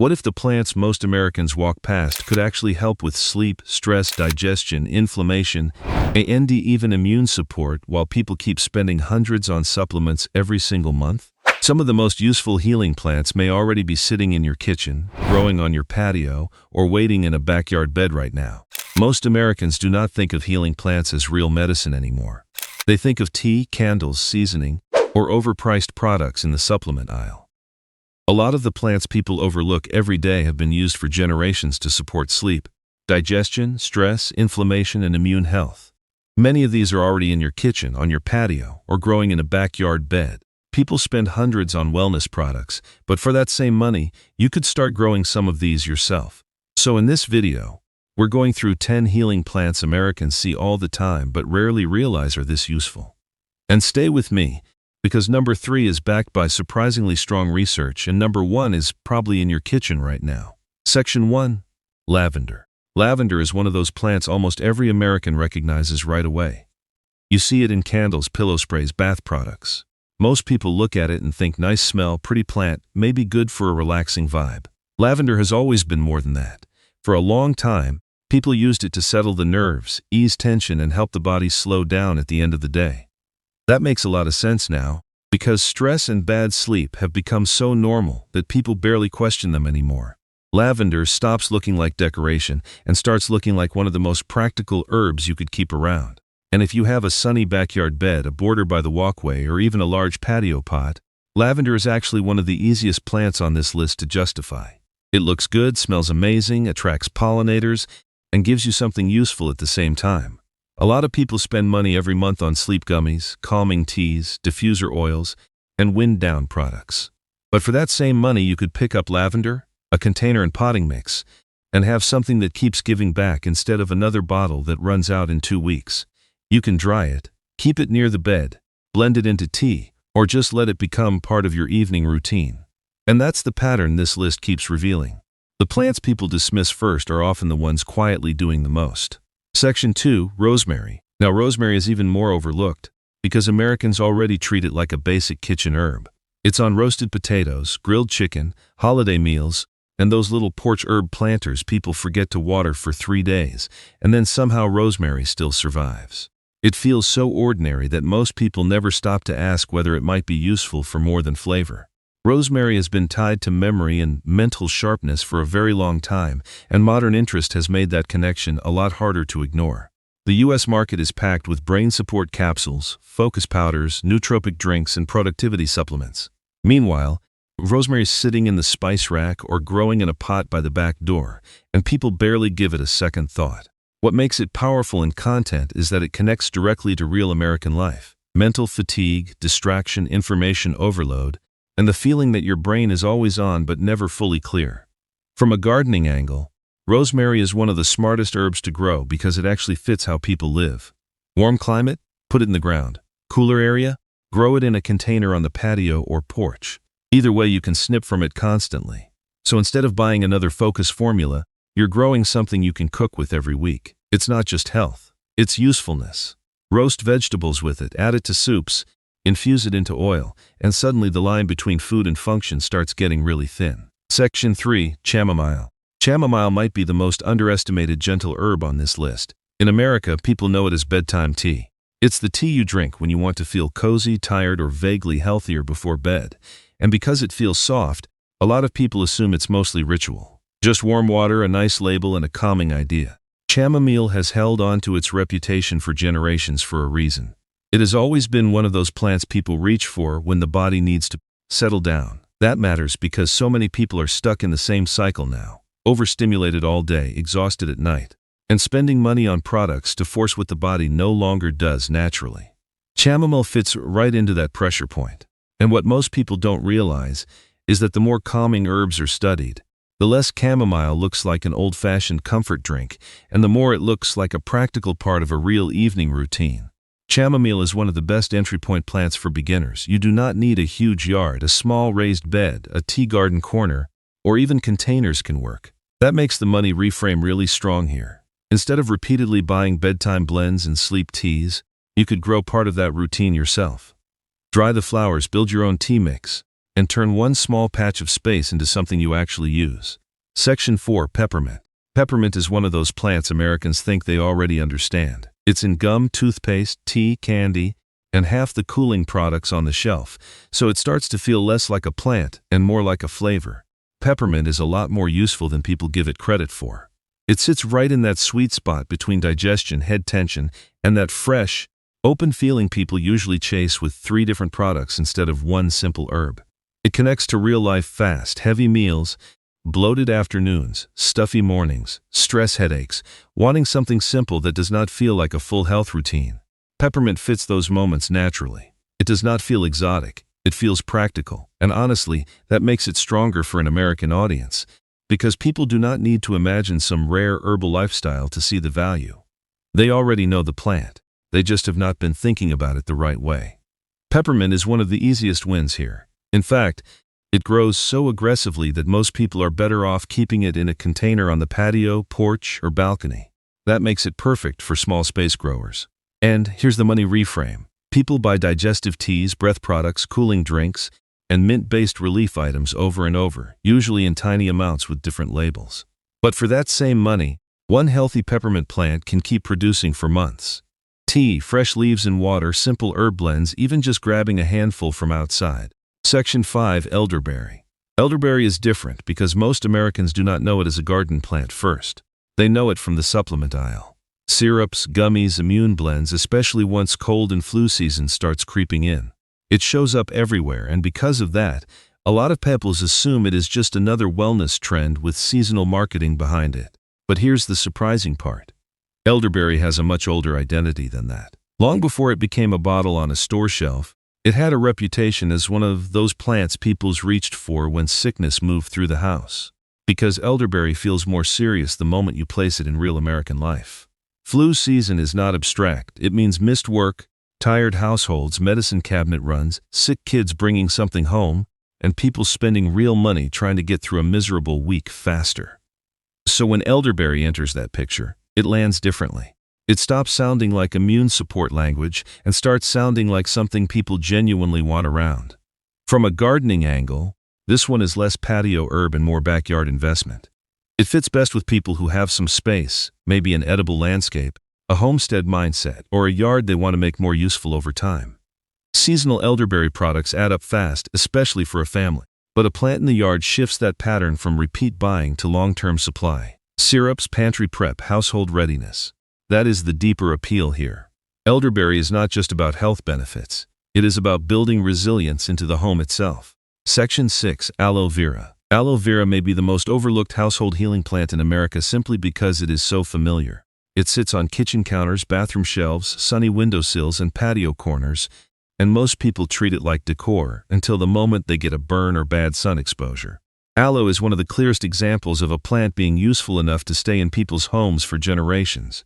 What if the plants most Americans walk past could actually help with sleep, stress, digestion, inflammation, and even immune support while people keep spending hundreds on supplements every single month? Some of the most useful healing plants may already be sitting in your kitchen, growing on your patio, or waiting in a backyard bed right now. Most Americans do not think of healing plants as real medicine anymore. They think of tea, candles, seasoning, or overpriced products in the supplement aisle. A lot of the plants people overlook every day have been used for generations to support sleep, digestion, stress, inflammation, and immune health. Many of these are already in your kitchen, on your patio, or growing in a backyard bed. People spend hundreds on wellness products, but for that same money, you could start growing some of these yourself. So in this video, we're going through 10 healing plants Americans see all the time but rarely realize are this useful. And stay with me, because number 3 is backed by surprisingly strong research, and number 1 is probably in your kitchen right now. Section 1. Lavender. Lavender is one of those plants almost every American recognizes right away. You see it in candles, pillow sprays, bath products. Most people look at it and think nice smell, pretty plant, may be good for a relaxing vibe. Lavender has always been more than that. For a long time, people used it to settle the nerves, ease tension, and help the body slow down at the end of the day. That makes a lot of sense now, because stress and bad sleep have become so normal that people barely question them anymore. Lavender stops looking like decoration and starts looking like one of the most practical herbs you could keep around. And if you have a sunny backyard bed, a border by the walkway, or even a large patio pot, lavender is actually one of the easiest plants on this list to justify. It looks good, smells amazing, attracts pollinators, and gives you something useful at the same time. A lot of people spend money every month on sleep gummies, calming teas, diffuser oils, and wind-down products. But for that same money, you could pick up lavender, a container and potting mix, and have something that keeps giving back instead of another bottle that runs out in 2 weeks. You can dry it, keep it near the bed, blend it into tea, or just let it become part of your evening routine. And that's the pattern this list keeps revealing. The plants people dismiss first are often the ones quietly doing the most. Section 2. Rosemary. Now, rosemary is even more overlooked because Americans already treat it like a basic kitchen herb. It's on roasted potatoes, grilled chicken, holiday meals, and those little porch herb planters people forget to water for 3 days, and then somehow rosemary still survives. It feels so ordinary that most people never stop to ask whether it might be useful for more than flavor. Rosemary has been tied to memory and mental sharpness for a very long time, and modern interest has made that connection a lot harder to ignore. The U.S. market is packed with brain support capsules, focus powders, nootropic drinks, and productivity supplements. Meanwhile, rosemary is sitting in the spice rack or growing in a pot by the back door, and people barely give it a second thought. What makes it powerful in content is that it connects directly to real American life. Mental fatigue, distraction, information overload, and the feeling that your brain is always on but never fully clear. From a gardening angle, rosemary is one of the smartest herbs to grow because it actually fits how people live. Warm climate? Put it in the ground. Cooler area? Grow it in a container on the patio or porch. Either way, you can snip from it constantly. So instead of buying another focus formula, you're growing something you can cook with every week. It's not just health, it's usefulness. Roast vegetables with it, add it to soups, infuse it into oil, and suddenly the line between food and function starts getting really thin. Section 3. Chamomile. Chamomile might be the most underestimated gentle herb on this list. In America, people know it as bedtime tea. It's the tea you drink when you want to feel cozy, tired, or vaguely healthier before bed. And because it feels soft, a lot of people assume it's mostly ritual. Just warm water, a nice label, and a calming idea. Chamomile has held on to its reputation for generations for a reason. It has always been one of those plants people reach for when the body needs to settle down. That matters because so many people are stuck in the same cycle now, overstimulated all day, exhausted at night, and spending money on products to force what the body no longer does naturally. Chamomile fits right into that pressure point. And what most people don't realize is that the more calming herbs are studied, the less chamomile looks like an old-fashioned comfort drink, and the more it looks like a practical part of a real evening routine. Chamomile is one of the best entry point plants for beginners. You do not need a huge yard, a small raised bed, a tea garden corner, or even containers can work. That makes the money reframe really strong here. Instead of repeatedly buying bedtime blends and sleep teas, you could grow part of that routine yourself. Dry the flowers, build your own tea mix, and turn one small patch of space into something you actually use. Section 4. Peppermint. Peppermint is one of those plants Americans think they already understand. It's in gum, toothpaste, tea, candy, and half the cooling products on the shelf, so it starts to feel less like a plant and more like a flavor. Peppermint is a lot more useful than people give it credit for. It sits right in that sweet spot between digestion, head tension, and that fresh, open feeling people usually chase with 3 different products instead of one simple herb. It connects to real life fast, heavy meals, bloated afternoons, stuffy mornings, stress headaches, wanting something simple that does not feel like a full health routine. Peppermint fits those moments naturally. It does not feel exotic. It feels practical. And honestly, that makes it stronger for an American audience, because people do not need to imagine some rare herbal lifestyle to see the value. They already know the plant. They just have not been thinking about it the right way. Peppermint is one of the easiest wins here. In fact, it grows so aggressively that most people are better off keeping it in a container on the patio, porch, or balcony. That makes it perfect for small space growers. And here's the money reframe. People buy digestive teas, breath products, cooling drinks, and mint-based relief items over and over, usually in tiny amounts with different labels. But for that same money, one healthy peppermint plant can keep producing for months. Tea, fresh leaves and water, simple herb blends, even just grabbing a handful from outside. Section 5. Elderberry. Elderberry is different because most Americans do not know it as a garden plant first. They know it from the supplement aisle. Syrups, gummies, immune blends, especially once cold and flu season starts creeping in. It shows up everywhere, and because of that, a lot of peoples assume it is just another wellness trend with seasonal marketing behind it. But here's the surprising part. Elderberry has a much older identity than that. Long before it became a bottle on a store shelf, it had a reputation as one of those plants peoples reached for when sickness moved through the house. Because elderberry feels more serious the moment you place it in real American life. Flu season is not abstract. It means missed work, tired households, medicine cabinet runs, sick kids bringing something home, and people spending real money trying to get through a miserable week faster. So when elderberry enters that picture, it lands differently. It stops sounding like immune support language and starts sounding like something people genuinely want around. From a gardening angle, this one is less patio herb and more backyard investment. It fits best with people who have some space, maybe an edible landscape, a homestead mindset, or a yard they want to make more useful over time. Seasonal elderberry products add up fast, especially for a family. But a plant in the yard shifts that pattern from repeat buying to long-term supply. Syrups, pantry prep, household readiness. That is the deeper appeal here. Elderberry is not just about health benefits. It is about building resilience into the home itself. Section 6. Aloe vera. Aloe vera may be the most overlooked household healing plant in America simply because it is so familiar. It sits on kitchen counters, bathroom shelves, sunny windowsills, and patio corners, and most people treat it like decor until the moment they get a burn or bad sun exposure. Aloe is one of the clearest examples of a plant being useful enough to stay in people's homes for generations,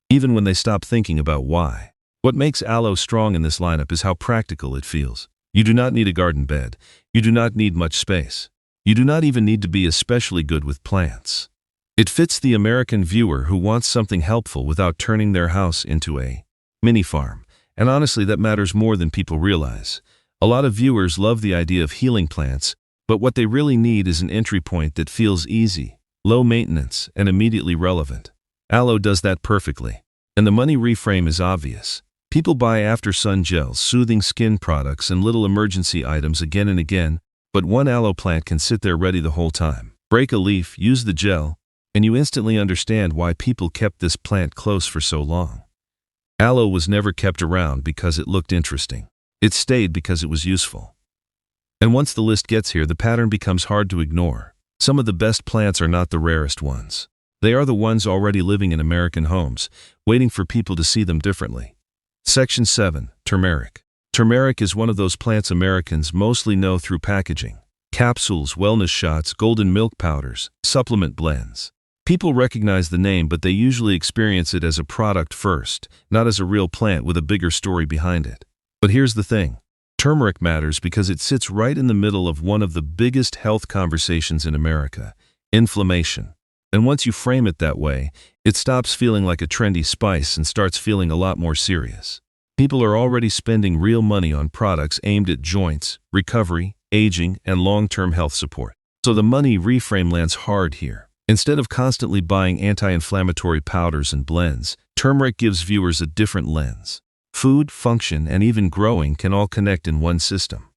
even when they stop thinking about why. What makes aloe strong in this lineup is how practical it feels. You do not need a garden bed. You do not need much space. You do not even need to be especially good with plants. It fits the American viewer who wants something helpful without turning their house into a mini farm. And honestly, that matters more than people realize. A lot of viewers love the idea of healing plants, but what they really need is an entry point that feels easy, low maintenance, and immediately relevant. Aloe does that perfectly. And the money reframe is obvious. People buy after-sun gels, soothing skin products, and little emergency items again and again, but one aloe plant can sit there ready the whole time. Break a leaf, use the gel, and you instantly understand why people kept this plant close for so long. Aloe was never kept around because it looked interesting. It stayed because it was useful. And once the list gets here, the pattern becomes hard to ignore. Some of the best plants are not the rarest ones. They are the ones already living in American homes, waiting for people to see them differently. Section 7. Turmeric. Turmeric is one of those plants Americans mostly know through packaging. Capsules, wellness shots, golden milk powders, supplement blends. People recognize the name, but they usually experience it as a product first, not as a real plant with a bigger story behind it. But here's the thing. Turmeric matters because it sits right in the middle of one of the biggest health conversations in America, inflammation. And once you frame it that way, it stops feeling like a trendy spice and starts feeling a lot more serious. People are already spending real money on products aimed at joints, recovery, aging, and long-term health support. So the money reframe lands hard here. Instead of constantly buying anti-inflammatory powders and blends, turmeric gives viewers a different lens. Food, function, and even growing can all connect in one system.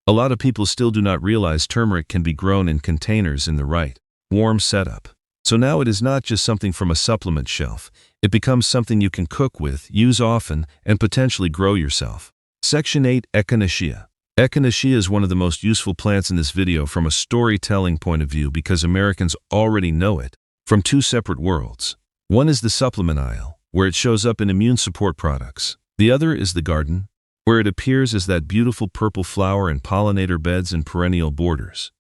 A lot of people still do not realize turmeric can be grown in containers in the right, warm setup. So now it is not just something from a supplement shelf. It becomes something you can cook with, use often, and potentially grow yourself. Section 8. Echinacea. Echinacea is one of the most useful plants in this video from a storytelling point of view because Americans already know it from two separate worlds. One is the supplement aisle, where it shows up in immune support products. The other is the garden, where it appears as that beautiful purple flower in pollinator beds and perennial borders.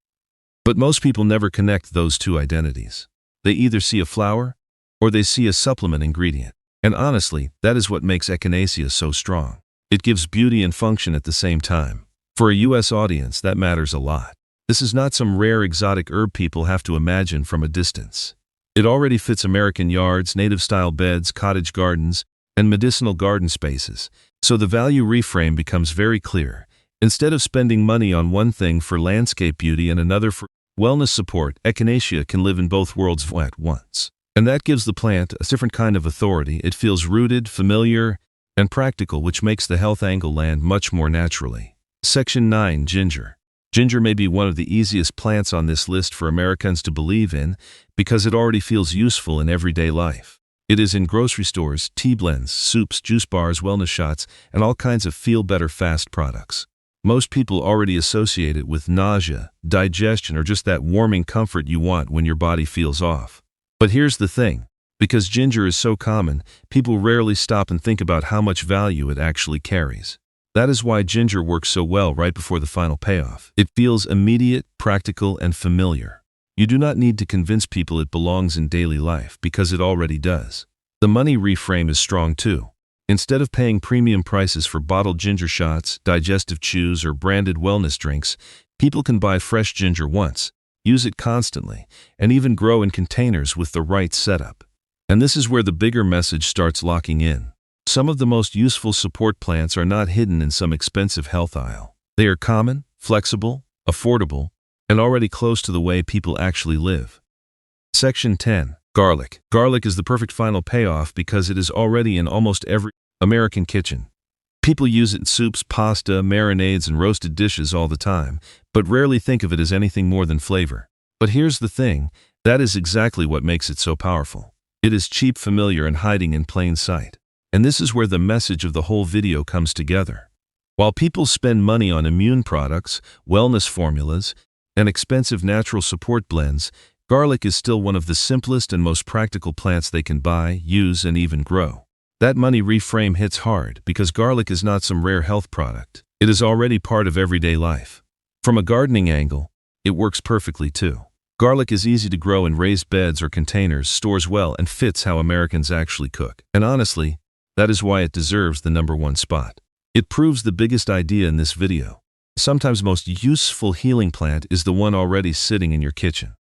But most people never connect those two identities. They either see a flower or they see a supplement ingredient. And honestly, that is what makes echinacea so strong. It gives beauty and function at the same time. For a US audience, that matters a lot. This is not some rare exotic herb people have to imagine from a distance. It already fits American yards, native-style beds, cottage gardens, and medicinal garden spaces. So the value reframe becomes very clear. Instead of spending money on one thing for landscape beauty and another for wellness support, echinacea can live in both worlds at once. And that gives the plant a different kind of authority. It feels rooted, familiar, and practical, which makes the health angle land much more naturally. Section 9. Ginger. Ginger may be one of the easiest plants on this list for Americans to believe in because it already feels useful in everyday life. It is in grocery stores, tea blends, soups, juice bars, wellness shots, and all kinds of feel-better fast products. Most people already associate it with nausea, digestion, or just that warming comfort you want when your body feels off. But here's the thing. Because ginger is so common, people rarely stop and think about how much value it actually carries. That is why ginger works so well right before the final payoff. It feels immediate, practical, and familiar. You do not need to convince people it belongs in daily life because it already does. The money reframe is strong too. Instead of paying premium prices for bottled ginger shots, digestive chews, or branded wellness drinks, people can buy fresh ginger once, use it constantly, and even grow in containers with the right setup. And this is where the bigger message starts locking in. Some of the most useful support plants are not hidden in some expensive health aisle. They are common, flexible, affordable, and already close to the way people actually live. Section 10. Garlic. Garlic is the perfect final payoff because it is already in almost every American kitchen. People use it in soups, pasta, marinades, and roasted dishes all the time, but rarely think of it as anything more than flavor. But here's the thing, that is exactly what makes it so powerful. It is cheap, familiar, and hiding in plain sight. And this is where the message of the whole video comes together. While people spend money on immune products, wellness formulas, and expensive natural support blends, garlic is still one of the simplest and most practical plants they can buy, use, and even grow. That money reframe hits hard because garlic is not some rare health product. It is already part of everyday life. From a gardening angle, it works perfectly too. Garlic is easy to grow in raised beds or containers, stores well, and fits how Americans actually cook. And honestly, that is why it deserves the #1 spot. It proves the biggest idea in this video. Sometimes most useful healing plant is the one already sitting in your kitchen.